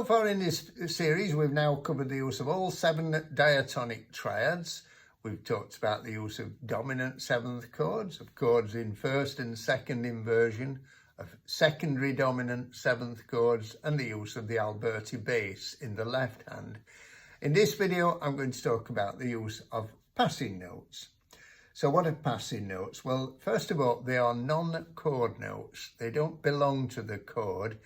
far in this series, we've now covered the use of all 7 diatonic triads. We've talked about the use of dominant 7th chords, of chords in first and second inversion, of secondary dominant 7th chords, and the use of the Alberti bass in the left hand. In this video, I'm going to talk about the use of passing notes. So what are passing notes? Well, first of all, they are non-chord notes. They don't belong to the chord,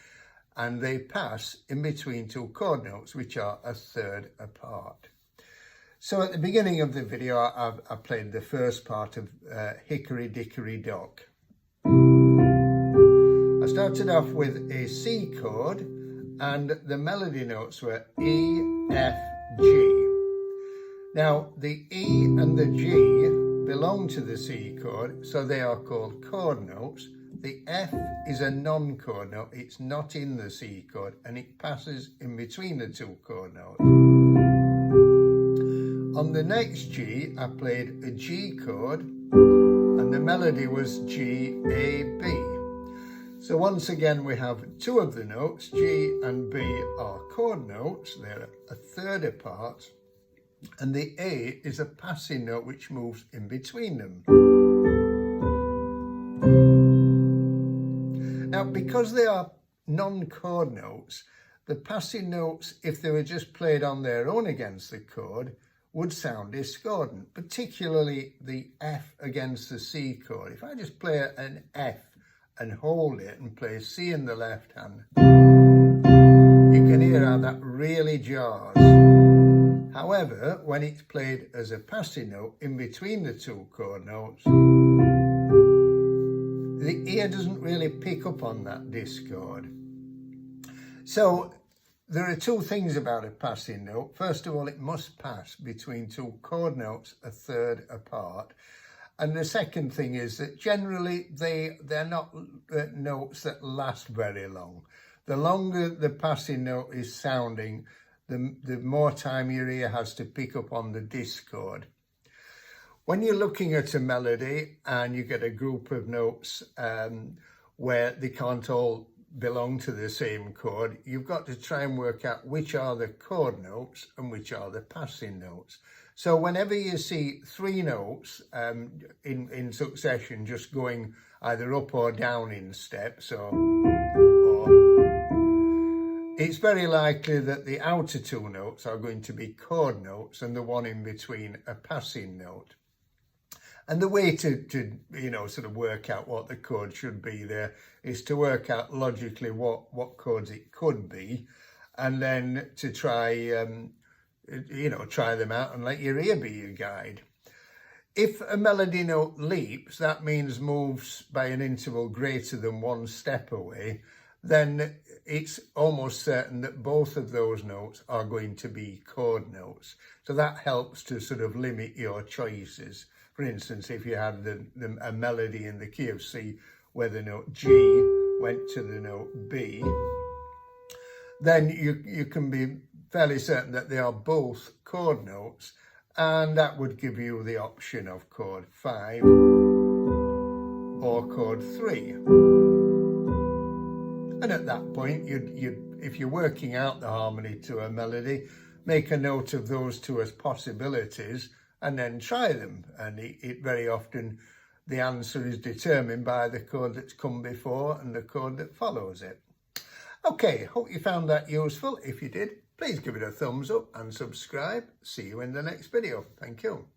and they pass in between 2 chord notes, which are a third apart. So at the beginning of the video, I played the first part of Hickory Dickory Dock. I started off with a C chord, and the melody notes were E, F, G. Now, the E and the G belong to the C chord, so they are called chord notes. The F is a non-chord note, it's not in the C chord, and it passes in between the 2 chord notes. On the next G, I played a G chord, and the melody was G, A, B. So once again, we have 2 of the notes, G and B are chord notes, they're a third apart, and the A is a passing note which moves in between them. Now, because they are non-chord notes, the passing notes, if they were just played on their own against the chord, would sound discordant, particularly the F against the C chord. If I just play an F and hold it and play C in the left hand, you can hear how that really jars. However, when it's played as a passing note in between the 2 chord notes, the ear doesn't really pick up on that discord. So there are 2 things about a passing note. First of all, it must pass between 2 chord notes a third apart. And the second thing is that generally they're not notes that last very long. The longer the passing note is sounding, the more time your ear has to pick up on the discord. When you're looking at a melody and you get a group of notes where they can't all belong to the same chord, you've got to try and work out which are the chord notes and which are the passing notes. So whenever you see 3 notes in succession just going either up or down in steps, or it's very likely that the outer 2 notes are going to be chord notes and the one in between a passing note. And the way to sort of work out what the chord should be there is to work out logically what chords it could be, and then to try try them out and let your ear be your guide. If a melody note leaps, that means moves by an interval greater than 1 step away, then it's almost certain that both of those notes are going to be chord notes. So that helps to sort of limit your choices. For instance, if you had a melody in the key of C where the note G went to the note B, then you can be fairly certain that they are both chord notes, and that would give you the option of chord 5 or chord 3. And at that point, if you're working out the harmony to a melody, make a note of those 2 as possibilities and then try them. And it very often, the answer is determined by the chord that's come before and the chord that follows it. Okay, hope you found that useful. If you did, please give it a thumbs up and subscribe. See you in the next video. Thank you.